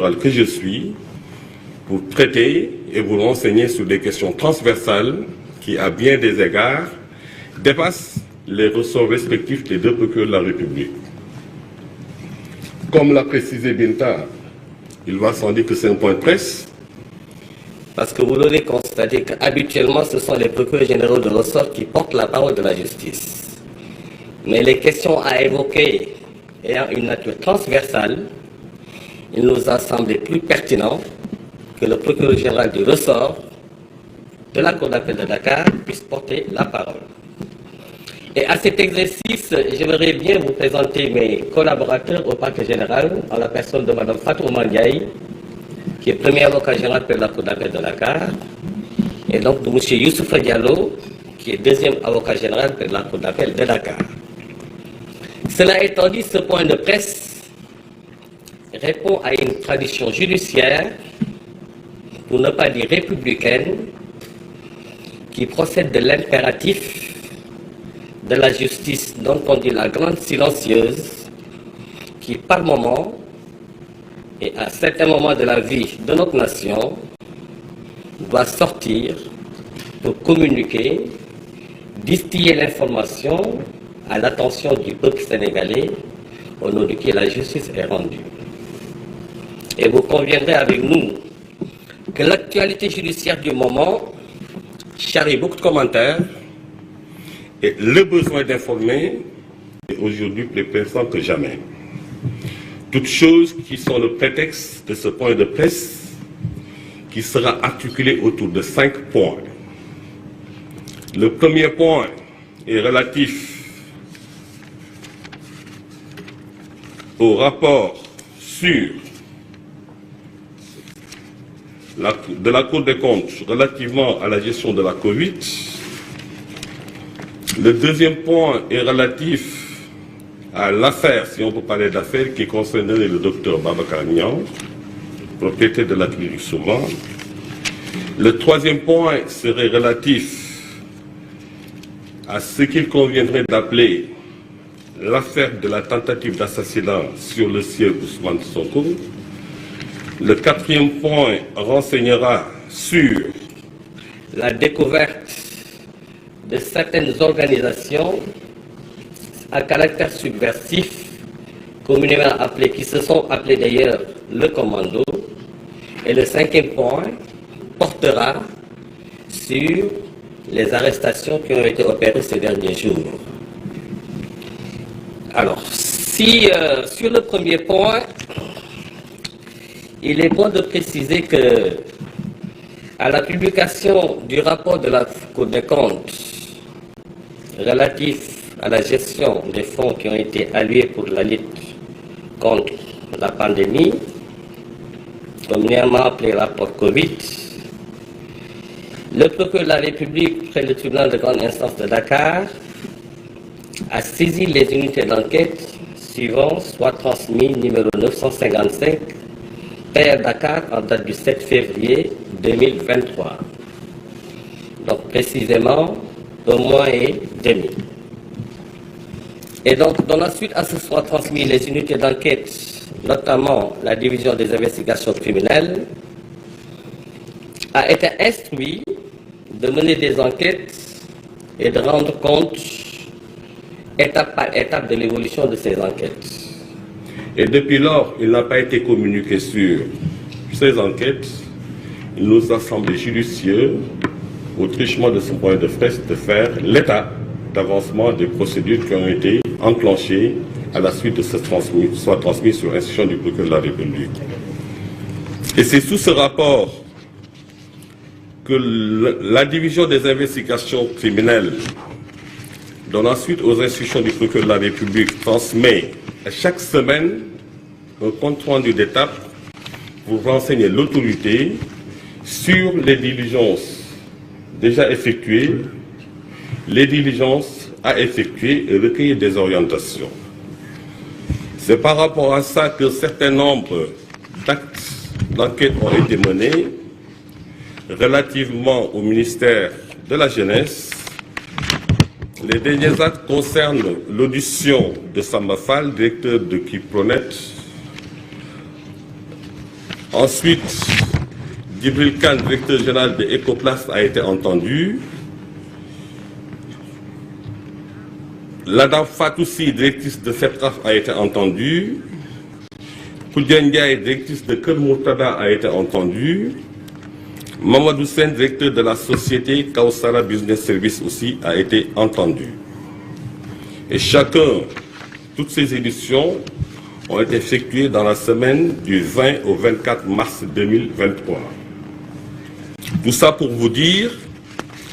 que je suis pour traiter et vous renseigner sur des questions transversales qui, à bien des égards, dépassent les ressorts respectifs des deux procureurs de la République. Comme l'a précisé Binta, il va sans dire que c'est un point de presse. Parce que vous l'aurez constaté qu'habituellement, ce sont les procureurs généraux de ressort qui portent la parole de la justice. Mais les questions à évoquer ayant une nature transversale, il nous a semblé plus pertinent que le procureur général du ressort de la Cour d'appel de Dakar puisse porter la parole. Et à cet exercice, j'aimerais bien vous présenter mes collaborateurs au parquet général, en la personne de Mme Fatou Mandiaye, qui est premier avocat général de la Cour d'appel de Dakar, et donc de M. Youssouf Diallo, qui est deuxième avocat général de la Cour d'appel de Dakar. Cela étant dit, ce point de presse répond à une tradition judiciaire, pour ne pas dire républicaine, qui procède de l'impératif de la justice dont on dit la grande silencieuse, qui par moment et à certains moments de la vie de notre nation doit sortir pour communiquer, distiller l'information à l'attention du peuple sénégalais au nom de qui la justice est rendue. Et vous conviendrez avec nous que l'actualité judiciaire du moment charrie beaucoup de commentaires et le besoin d'informer est aujourd'hui plus pressant que jamais. Toutes choses qui sont le prétexte de ce point de presse qui sera articulé autour de 5 points. Le premier point est relatif au rapport de la Cour des comptes relativement à la gestion de la Covid. Le deuxième point est relatif à l'affaire, si on peut parler d'affaire, qui concernerait le docteur Babacar Niang, propriétaire de la clinique Souman. Le troisième point serait relatif à ce qu'il conviendrait d'appeler l'affaire de la tentative d'assassinat sur le sieur Ousmane Sonko. Le quatrième point renseignera sur la découverte de certaines organisations à caractère subversif, communément appelées, qui se sont appelées d'ailleurs le commando. Et le cinquième point portera sur les arrestations qui ont été opérées ces derniers jours. Alors, si sur le premier point, il est bon de préciser que à la publication du rapport de la Cour des comptes relatif à la gestion des fonds qui ont été alloués pour la lutte contre la pandémie, communément appelé rapport Covid, le procureur de la République près le tribunal de grande instance de Dakar a saisi les unités d'enquête suivantes, soit transmis numéro 955, PR Dakar en date du 7 février 2023. Donc précisément, un mois et demi. Et donc, dans la suite à ce soit transmis les unités d'enquête, notamment la division des investigations criminelles, a été instruit de mener des enquêtes et de rendre compte étape par étape de l'évolution de ces enquêtes. Et depuis lors, il n'a pas été communiqué sur ces enquêtes. Il nous a semblé judicieux, au truchement de ce point de presse, de faire l'état d'avancement des procédures qui ont été enclenchées à la suite de ce soit transmis sur instruction du procureur de la République. Et c'est sous ce rapport que la division des investigations criminelles, donnant suite aux instructions du procureur de la République, transmet chaque semaine un compte rendu d'étape pour renseigner l'autorité sur les diligences déjà effectuées, les diligences à effectuer et recueillir des orientations. C'est par rapport à ça qu'un certain nombre d'actes d'enquête ont été menés relativement au ministère de la Jeunesse. Les derniers actes concernent l'audition de Samba Fall, directeur de Kipronet, Ensuite, Djibril Khan, directeur général de Ecoplast, a été entendu. Ladam Fatoussi, directrice de FEPRAF, a été entendue. Koudia Ndiaye, directrice de Keur Murtada, a été entendue. Mamadou Sen, directeur de la société Kausara Business Service aussi, a été entendu. Et toutes ces éditions ont été effectuées dans la semaine du 20 au 24 mars 2023. Tout ça pour vous dire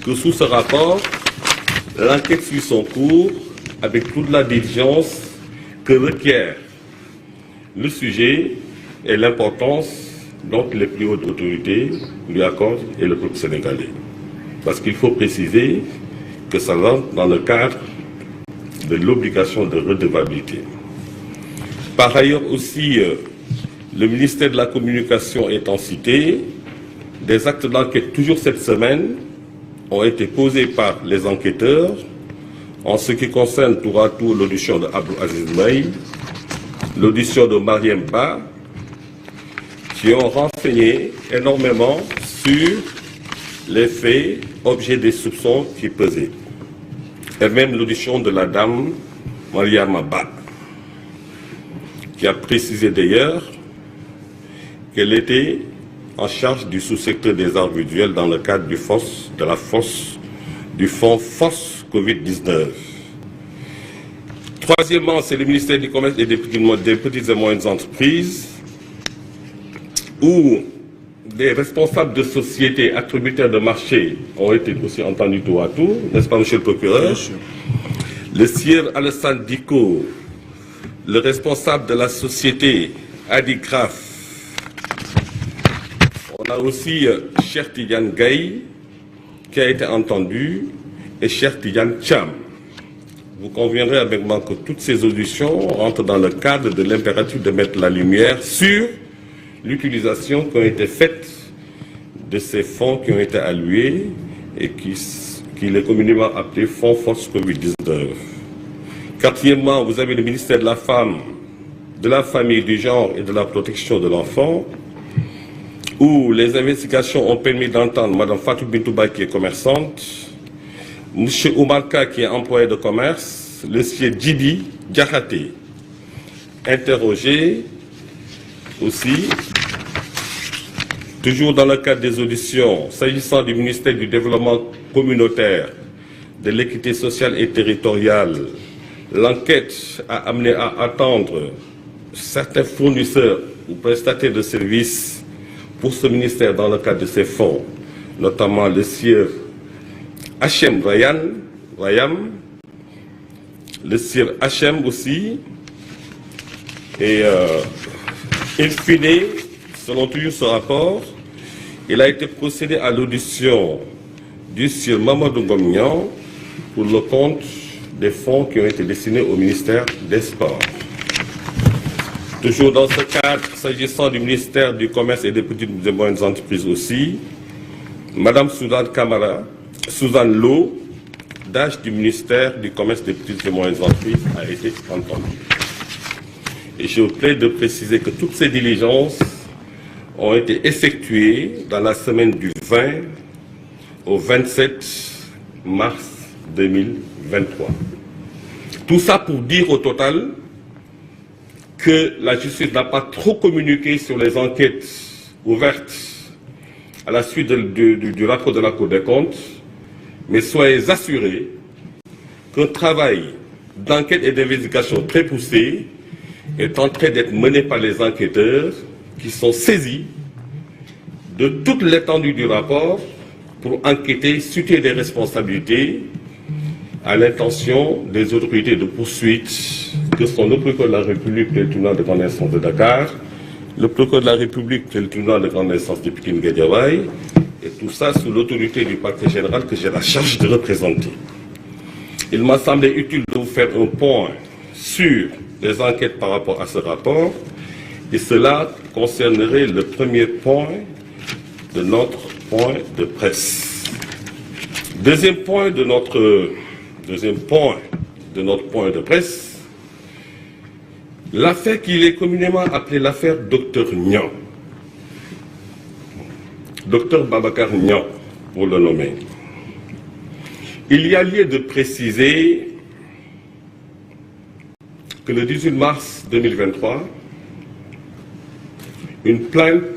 que sous ce rapport, l'enquête suit son cours avec toute la diligence que requiert le sujet et l'importance dont les plus hautes autorités lui accordent et le peuple sénégalais. Parce qu'il faut préciser que ça rentre dans le cadre de l'obligation de redevabilité. Par ailleurs aussi, le ministère de la Communication étant cité, des actes d'enquête toujours cette semaine ont été posés par les enquêteurs en ce qui concerne tour à tour l'audition de Abdou Aziz Mbaye, l'audition de Mariam Ba, qui ont renseigné énormément sur les faits, objets des soupçons qui pesaient. Et même l'audition de la dame Mariam Ba, qui a précisé d'ailleurs qu'elle était en charge du sous-secteur des arts visuels dans le cadre du fonds FOSS Covid-19. Troisièmement, c'est le ministère du Commerce et des petites et moyennes entreprises, où des responsables de sociétés attributaires de marché ont été aussi entendus tour à tour, n'est-ce pas, monsieur le procureur? Le sieur Alassane Diko, le responsable de la société Adigraph. On a aussi Cheikh Tidiane Gaye qui a été entendu et Cheikh Tidiane Cham. Vous conviendrez avec moi que toutes ces auditions rentrent dans le cadre de l'impératif de mettre la lumière sur l'utilisation qui a été faite de ces fonds qui ont été alloués et qu'il est communément appelé fonds FOSS Covid-19. Quatrièmement, vous avez le ministère de la Femme, de la Famille, du Genre et de la Protection de l'Enfant, où les investigations ont permis d'entendre Mme Fatou Bintouba qui est commerçante, M. Oumarka qui est employé de commerce, le sieur Djibi Diakhaté, interrogé aussi, toujours dans le cadre des auditions, s'agissant du ministère du Développement communautaire, de l'équité sociale et territoriale. L'enquête a amené à attendre certains fournisseurs ou prestataires de services pour ce ministère dans le cadre de ces fonds, notamment le sieur Hachem Rayam, le sieur Hachem aussi, et in fine, selon toujours ce rapport, il a été procédé à l'audition du sieur Mamadou Ngomnian pour le compte des fonds qui ont été destinés au ministère des Sports. Toujours dans ce cadre, s'agissant du ministère du Commerce et des petites et moyennes entreprises aussi, Madame Suzanne Lo, DAGE du ministère du Commerce des petites et moyennes entreprises, a été entendue. Et je vous plaide de préciser que toutes ces diligences ont été effectuées dans la semaine du 20 au 27 mars 2023. Tout ça pour dire au total que la justice n'a pas trop communiqué sur les enquêtes ouvertes à la suite du rapport de la Cour des comptes, mais soyez assurés qu'un travail d'enquête et d'investigation très poussé est en train d'être mené par les enquêteurs qui sont saisis de toute l'étendue du rapport pour enquêter, situer des responsabilités à l'intention des autorités de poursuite que sont le procureur de la République et le tribunal de grande instance de Dakar, le procureur de la République et le tribunal de grande instance de Pikine-Guédiawaye, et tout ça sous l'autorité du parquet général que j'ai la charge de représenter. Il m'a semblé utile de vous faire un point sur les enquêtes par rapport à ce rapport, et cela concernerait le premier point de notre point de presse. Deuxième point de notre point de presse, l'affaire qu'il est communément appelée l'affaire Dr Niang. Dr Babacar Niang, pour le nommer. Il y a lieu de préciser que le 18 mars 2023, une plainte